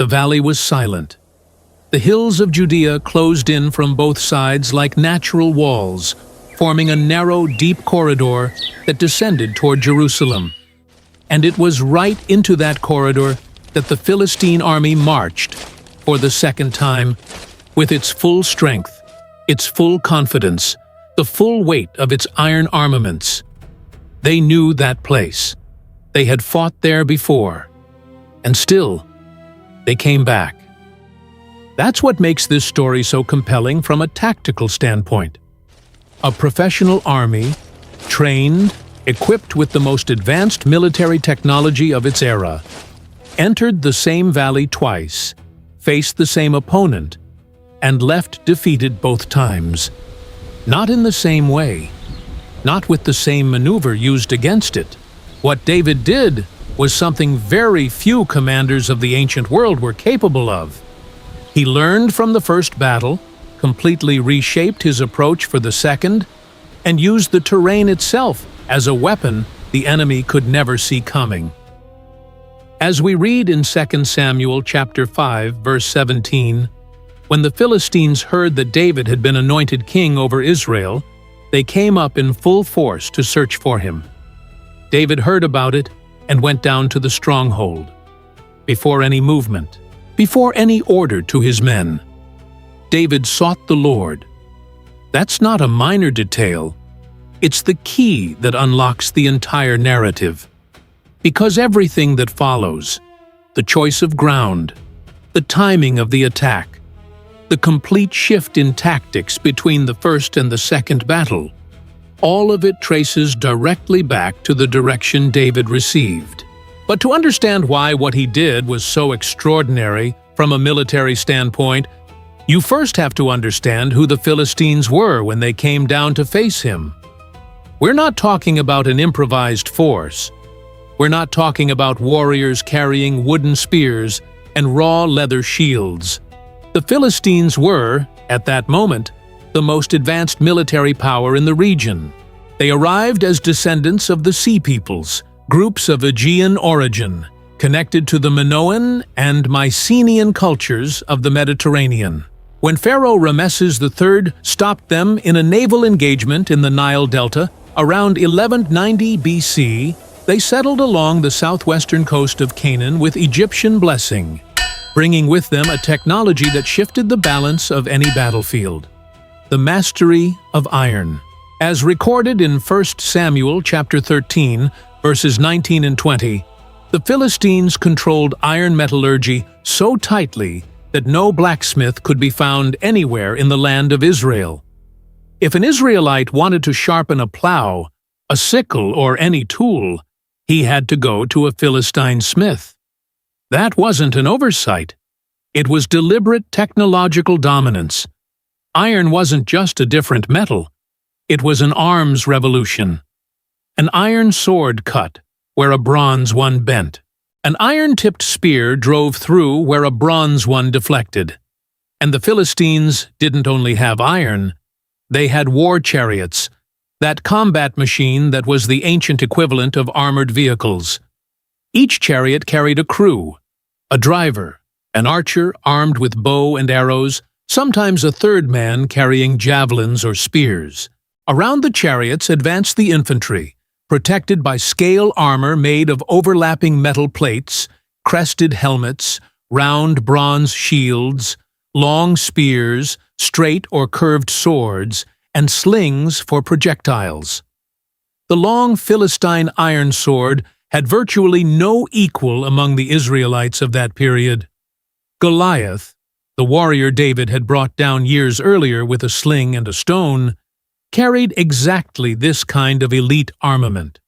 The valley was silent. The hills of Judea closed in from both sides like natural walls, forming a narrow, deep corridor that descended toward Jerusalem. And it was right into that corridor that the Philistine army marched, for the second time, with its full strength, its full confidence, the full weight of its iron armaments. They knew that place. They had fought there before. And still, they came back. That's what makes this story so compelling from a tactical standpoint. A professional army, trained, equipped with the most advanced military technology of its era, entered the same valley twice, faced the same opponent, and left defeated both times. Not in the same way, not with the same maneuver used against it. What David did was something very few commanders of the ancient world were capable of. He learned from the first battle, completely reshaped his approach for the second, and used the terrain itself as a weapon the enemy could never see coming. As we read in 2 Samuel chapter 5, verse 17, when the Philistines heard that David had been anointed king over Israel, they came up in full force to search for him. David heard about it and went down to the stronghold. Before any movement, before any order to his men, David sought the Lord. That's not a minor detail. It's the key that unlocks the entire narrative. Because everything that follows, the choice of ground, the timing of the attack, the complete shift in tactics between the first and the second battle, all of it traces directly back to the direction David received. But to understand why what he did was so extraordinary from a military standpoint, you first have to understand who the Philistines were when they came down to face him. We're not talking about an improvised force. We're not talking about warriors carrying wooden spears and raw leather shields. The Philistines were, at that moment, the most advanced military power in the region. They arrived as descendants of the Sea Peoples, groups of Aegean origin, connected to the Minoan and Mycenaean cultures of the Mediterranean. When Pharaoh Rameses III stopped them in a naval engagement in the Nile Delta around 1190 BC, they settled along the southwestern coast of Canaan with Egyptian blessing, bringing with them a technology that shifted the balance of any battlefield: the mastery of iron. As recorded in 1 Samuel chapter 13, verses 19 and 20, the Philistines controlled iron metallurgy so tightly that no blacksmith could be found anywhere in the land of Israel. If an Israelite wanted to sharpen a plow, a sickle, or any tool, he had to go to a Philistine smith. That wasn't an oversight. It was deliberate technological dominance. Iron wasn't just a different metal. It was an arms revolution. An iron sword cut where a bronze one bent. An iron-tipped spear drove through where a bronze one deflected. And the Philistines didn't only have iron, they had war chariots, that combat machine that was the ancient equivalent of armored vehicles. Each chariot carried a crew, a driver, an archer armed with bow and arrows, sometimes a third man carrying javelins or spears. Around the chariots advanced the infantry, protected by scale armor made of overlapping metal plates, crested helmets, round bronze shields, long spears, straight or curved swords, and slings for projectiles. The long Philistine iron sword had virtually no equal among the Israelites of that period. Goliath, the warrior David had brought down years earlier with a sling and a stone, carried exactly this kind of elite armament: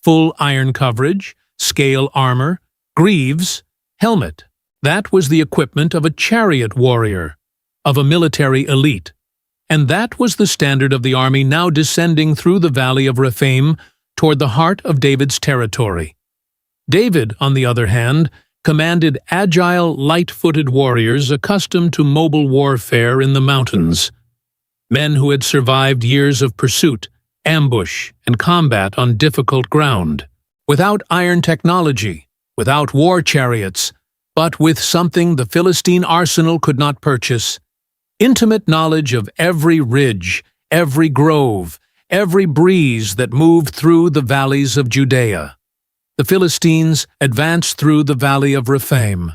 full iron coverage, scale armor, greaves, helmet. That was the equipment of a chariot warrior, of a military elite. And that was the standard of the army now descending through the valley of Rephaim toward the heart of David's territory. David, on the other hand, commanded agile, light-footed warriors accustomed to mobile warfare in the mountains. Men who had survived years of pursuit, ambush, and combat on difficult ground. Without iron technology, without war chariots, but with something the Philistine arsenal could not purchase: intimate knowledge of every ridge, every grove, every breeze that moved through the valleys of Judea. The Philistines advanced through the valley of Rephaim.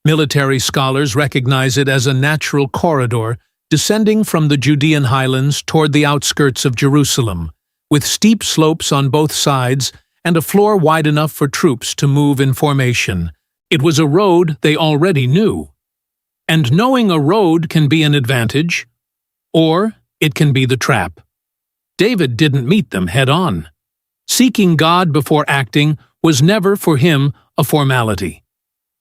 Military scholars recognize it as a natural corridor descending from the Judean highlands toward the outskirts of Jerusalem, with steep slopes on both sides and a floor wide enough for troops to move in formation. It was a road they already knew. And knowing a road can be an advantage, or it can be the trap. David didn't meet them head-on. Seeking God before acting was never for him a formality.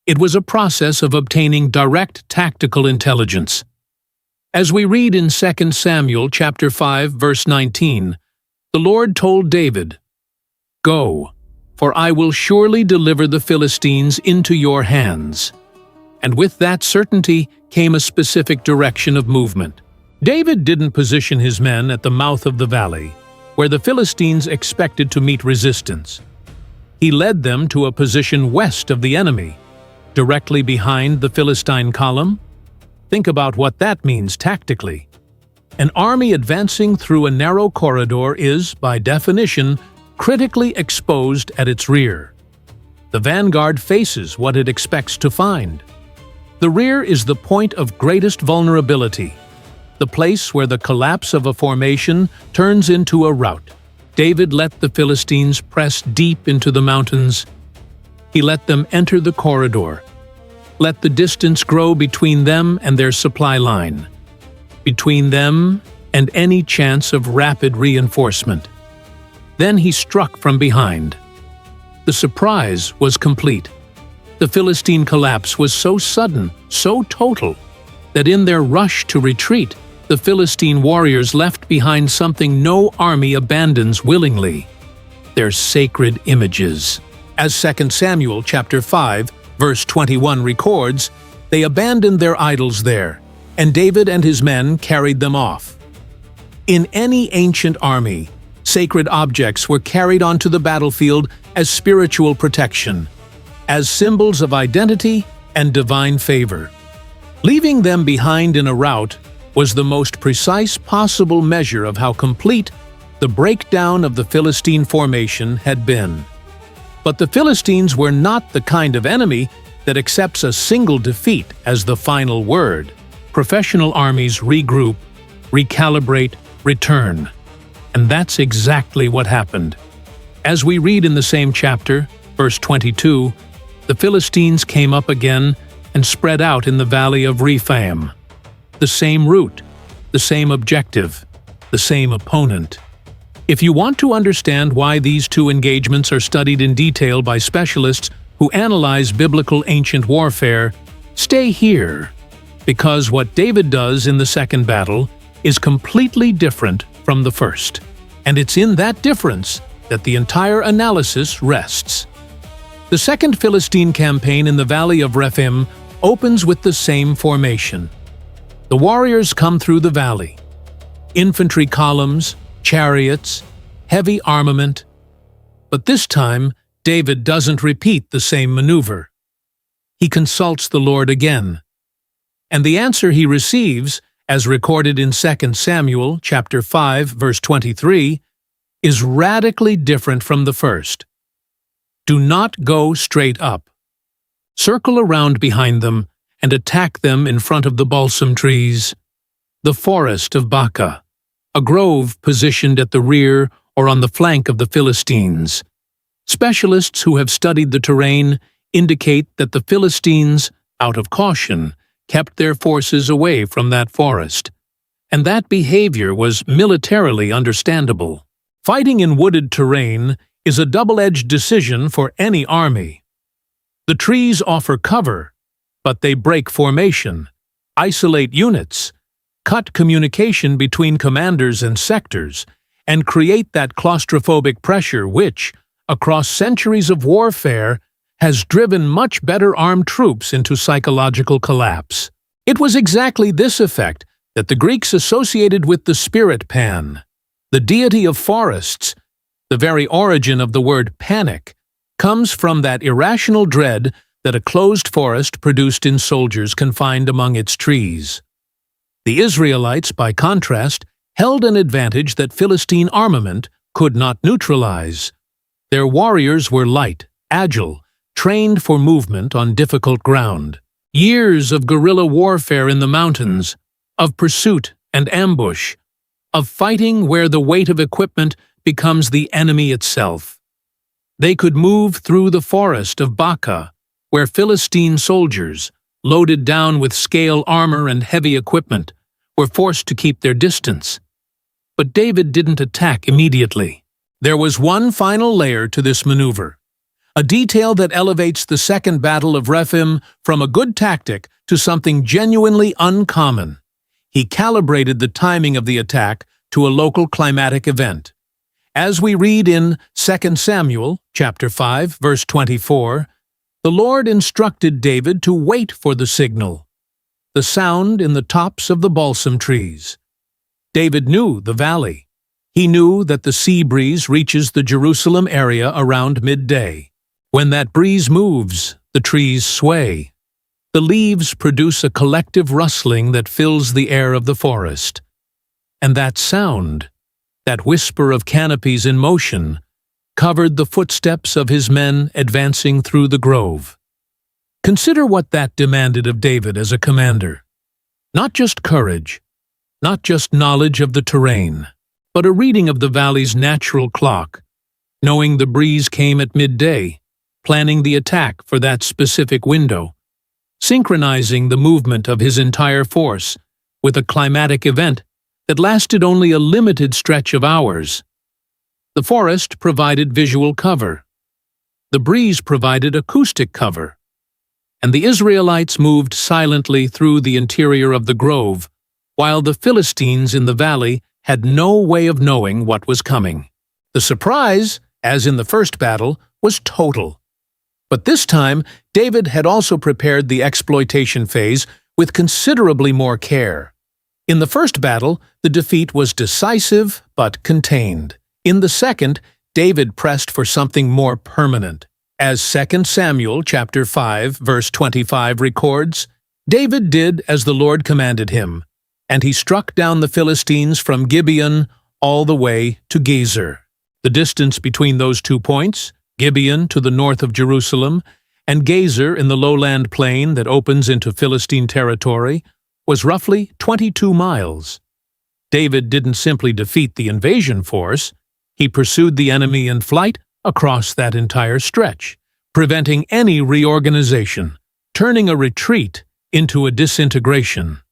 It was a process of obtaining direct tactical intelligence. As we read in 2 Samuel chapter 5, verse 19, the Lord told David, "Go, for I will surely deliver the Philistines into your hands." And with that certainty came a specific direction of movement. David didn't position his men at the mouth of the valley, where the Philistines expected to meet resistance. He led them to a position west of the enemy, directly behind the Philistine column. Think about what that means tactically. An army advancing through a narrow corridor is, by definition, critically exposed at its rear. The vanguard faces what it expects to find. The rear is the point of greatest vulnerability, the place where the collapse of a formation turns into a rout. David let the Philistines press deep into the mountains. He let them enter the corridor. Let the distance grow between them and their supply line, between them and any chance of rapid reinforcement. Then he struck from behind. The surprise was complete. The Philistine collapse was so sudden, so total, that in their rush to retreat, the Philistine warriors left behind something no army abandons willingly: their sacred images. As 2 Samuel chapter 5, verse 21 records, they abandoned their idols there, and David and his men carried them off. In any ancient army, sacred objects were carried onto the battlefield as spiritual protection, as symbols of identity and divine favor. Leaving them behind in a rout was the most precise possible measure of how complete the breakdown of the Philistine formation had been. But the Philistines were not the kind of enemy that accepts a single defeat as the final word. Professional armies regroup, recalibrate, return. And that's exactly what happened. As we read in the same chapter, verse 22, the Philistines came up again and spread out in the valley of Rephaim. The same route, the same objective, the same opponent. If you want to understand why these two engagements are studied in detail by specialists who analyze biblical ancient warfare, stay here, because what David does in the second battle is completely different from the first. And it's in that difference that the entire analysis rests. The second Philistine campaign in the valley of Rephaim opens with the same formation. The warriors come through the valley. Infantry columns, chariots, heavy armament. But this time, David doesn't repeat the same maneuver. He consults the Lord again. And the answer he receives, as recorded in 2 Samuel chapter 5, verse 23, is radically different from the first. Do not go straight up. Circle around behind them and attack them in front of the balsam trees, the forest of Baca, a grove positioned at the rear or on the flank of the Philistines. Specialists who have studied the terrain indicate that the Philistines, out of caution, kept their forces away from that forest, and that behavior was militarily understandable. Fighting in wooded terrain is a double-edged decision for any army. The trees offer cover, but they break formation, isolate units, cut communication between commanders and sectors, and create that claustrophobic pressure which, across centuries of warfare, has driven much better armed troops into psychological collapse. It was exactly this effect that the Greeks associated with the spirit Pan, the deity of forests. The very origin of the word panic comes from that irrational dread that a closed forest produced in soldiers confined among its trees. The Israelites, by contrast, held an advantage that Philistine armament could not neutralize. Their warriors were light, agile, trained for movement on difficult ground. Years of guerrilla warfare in the mountains, of pursuit and ambush, of fighting where the weight of equipment becomes the enemy itself. They could move through the forest of Baca, where Philistine soldiers, loaded down with scale armor and heavy equipment, were forced to keep their distance. But David didn't attack immediately. There was one final layer to this maneuver, a detail that elevates the Second Battle of Rephidim from a good tactic to something genuinely uncommon. He calibrated the timing of the attack to a local climatic event. As we read in 2 Samuel, chapter 5, verse 24, the Lord instructed David to wait for the signal, the sound in the tops of the balsam trees. David knew the valley. He knew that the sea breeze reaches the Jerusalem area around midday. When that breeze moves, the trees sway. The leaves produce a collective rustling that fills the air of the forest. And that sound, that whisper of canopies in motion, covered the footsteps of his men advancing through the grove. Consider what that demanded of David as a commander. Not just courage, not just knowledge of the terrain, but a reading of the valley's natural clock, knowing the breeze came at midday, planning the attack for that specific window, synchronizing the movement of his entire force with a climatic event that lasted only a limited stretch of hours. The forest provided visual cover. The breeze provided acoustic cover. And the Israelites moved silently through the interior of the grove, while the Philistines in the valley had no way of knowing what was coming. The surprise, as in the first battle, was total. But this time, David had also prepared the exploitation phase with considerably more care. In the first battle, the defeat was decisive but contained. In the second, David pressed for something more permanent. As 2 Samuel chapter 5, verse 25 records, David did as the Lord commanded him, and he struck down the Philistines from Gibeon all the way to Gezer. The distance between those 2 points, Gibeon to the north of Jerusalem, and Gezer in the lowland plain that opens into Philistine territory, was roughly 22 miles. David didn't simply defeat the invasion force, he pursued the enemy in flight across that entire stretch, preventing any reorganization, turning a retreat into a disintegration.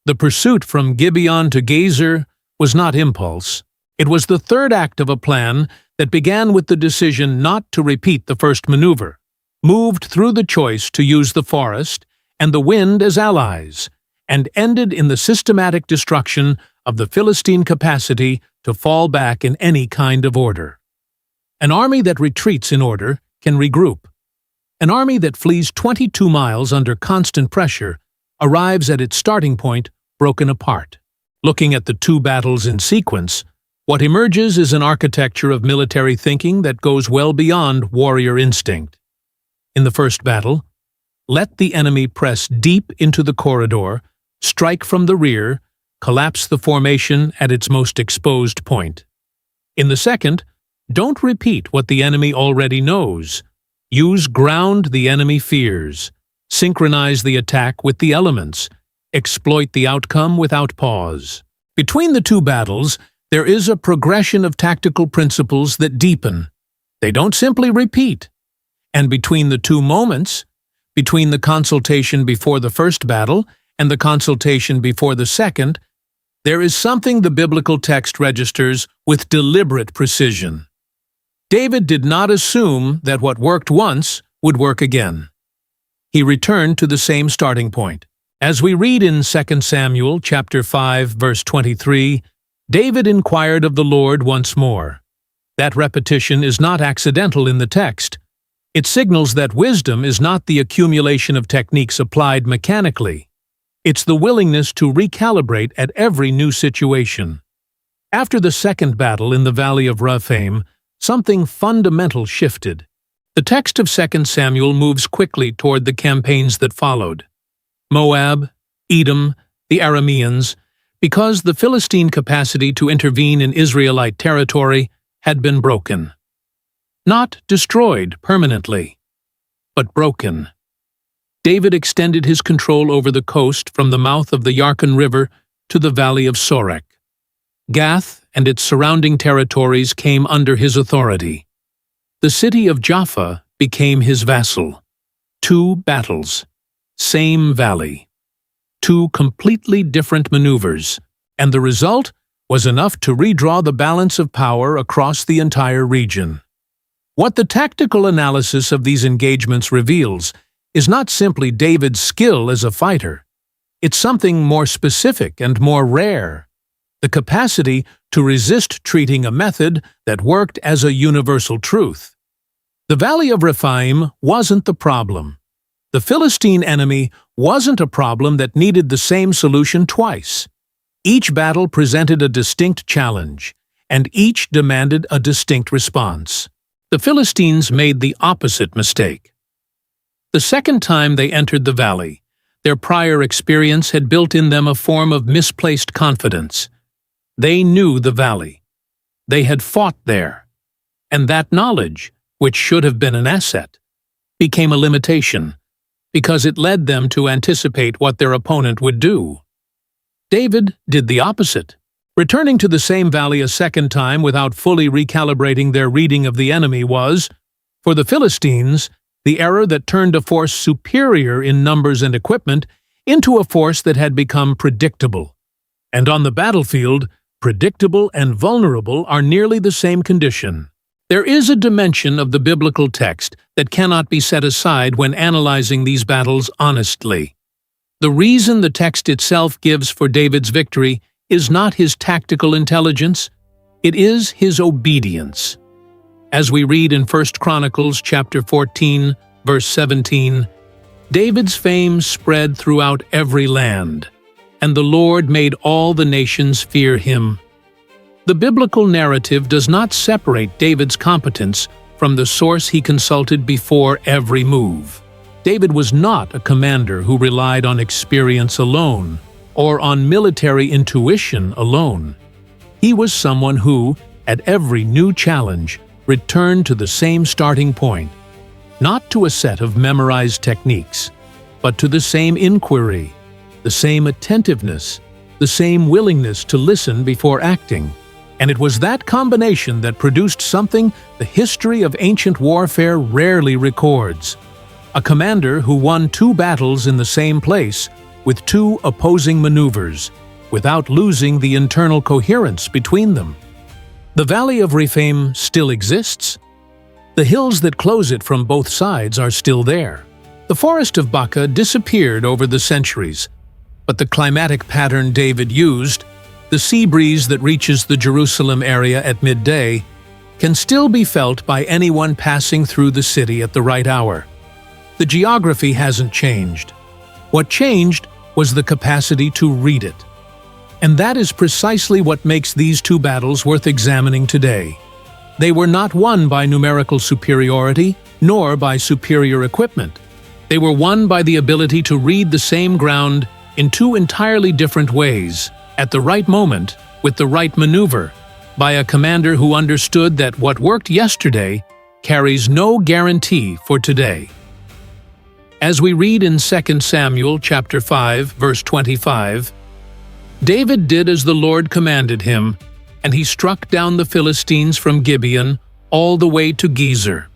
The pursuit from Gibeon to Gezer was not impulse. It was the third act of a plan that began with the decision not to repeat the first maneuver, moved through the choice to use the forest and the wind as allies, and ended in the systematic destruction of the Philistine capacity to fall back in any kind of order. An army that retreats in order can regroup. An army that flees 22 miles under constant pressure arrives at its starting point broken apart. Looking at the 2 battles in sequence, what emerges is an architecture of military thinking that goes well beyond warrior instinct. In the first battle, let the enemy press deep into the corridor, strike from the rear, collapse the formation at its most exposed point. In the second, don't repeat what the enemy already knows. Use ground the enemy fears. Synchronize the attack with the elements. Exploit the outcome without pause. Between the 2 battles, there is a progression of tactical principles that deepen. They don't simply repeat. And between the 2 moments, between the consultation before the first battle and the consultation before the second, there is something the biblical text registers with deliberate precision. David did not assume that what worked once would work again. He returned to the same starting point. As we read in 2 Samuel chapter 5, verse 23, David inquired of the Lord once more. That repetition is not accidental in the text. It signals that wisdom is not the accumulation of techniques applied mechanically. It's the willingness to recalibrate at every new situation. After the second battle in the Valley of Rephaim, something fundamental shifted. The text of 2 Samuel moves quickly toward the campaigns that followed. Moab, Edom, the Arameans, because the Philistine capacity to intervene in Israelite territory had been broken. Not destroyed permanently, but broken. David extended his control over the coast from the mouth of the Yarkon River to the valley of Sorek. Gath and its surrounding territories came under his authority. The city of Jaffa became his vassal. 2 battles, same valley. 2 completely different maneuvers, and the result was enough to redraw the balance of power across the entire region. What the tactical analysis of these engagements reveals is not simply David's skill as a fighter. It's something more specific and more rare: the capacity to resist treating a method that worked as a universal truth. The Valley of Rephaim wasn't the problem. The Philistine enemy wasn't a problem that needed the same solution twice. Each battle presented a distinct challenge, and each demanded a distinct response. The Philistines made the opposite mistake. The second time they entered the valley, their prior experience had built in them a form of misplaced confidence. They knew the valley. They had fought there. And that knowledge, which should have been an asset, became a limitation, because it led them to anticipate what their opponent would do. David did the opposite. Returning to the same valley a second time without fully recalibrating their reading of the enemy was, for the Philistines, the error that turned a force superior in numbers and equipment into a force that had become predictable. And on the battlefield, predictable and vulnerable are nearly the same condition. There is a dimension of the biblical text that cannot be set aside when analyzing these battles honestly. The reason the text itself gives for David's victory is not his tactical intelligence, it is his obedience. As we read in 1 Chronicles chapter 14, verse 17, David's fame spread throughout every land, and the Lord made all the nations fear him. The biblical narrative does not separate David's competence from the source he consulted before every move. David was not a commander who relied on experience alone, or on military intuition alone. He was someone who, at every new challenge, returned to the same starting point, not to a set of memorized techniques, but to the same inquiry, the same attentiveness, the same willingness to listen before acting. And it was that combination that produced something the history of ancient warfare rarely records: a commander who won 2 battles in the same place with 2 opposing maneuvers, without losing the internal coherence between them. The Valley of Rephaim still exists. The hills that close it from both sides are still there. The forest of Baca disappeared over the centuries, but the climatic pattern David used, the sea breeze that reaches the Jerusalem area at midday, can still be felt by anyone passing through the city at the right hour. The geography hasn't changed. What changed was the capacity to read it. And that is precisely what makes these 2 battles worth examining today. They were not won by numerical superiority, nor by superior equipment. They were won by the ability to read the same ground in 2 entirely different ways, at the right moment, with the right maneuver, by a commander who understood that what worked yesterday carries no guarantee for today. As we read in 2 Samuel chapter 5, verse 25, David did as the Lord commanded him, and he struck down the Philistines from Gibeon all the way to Gezer.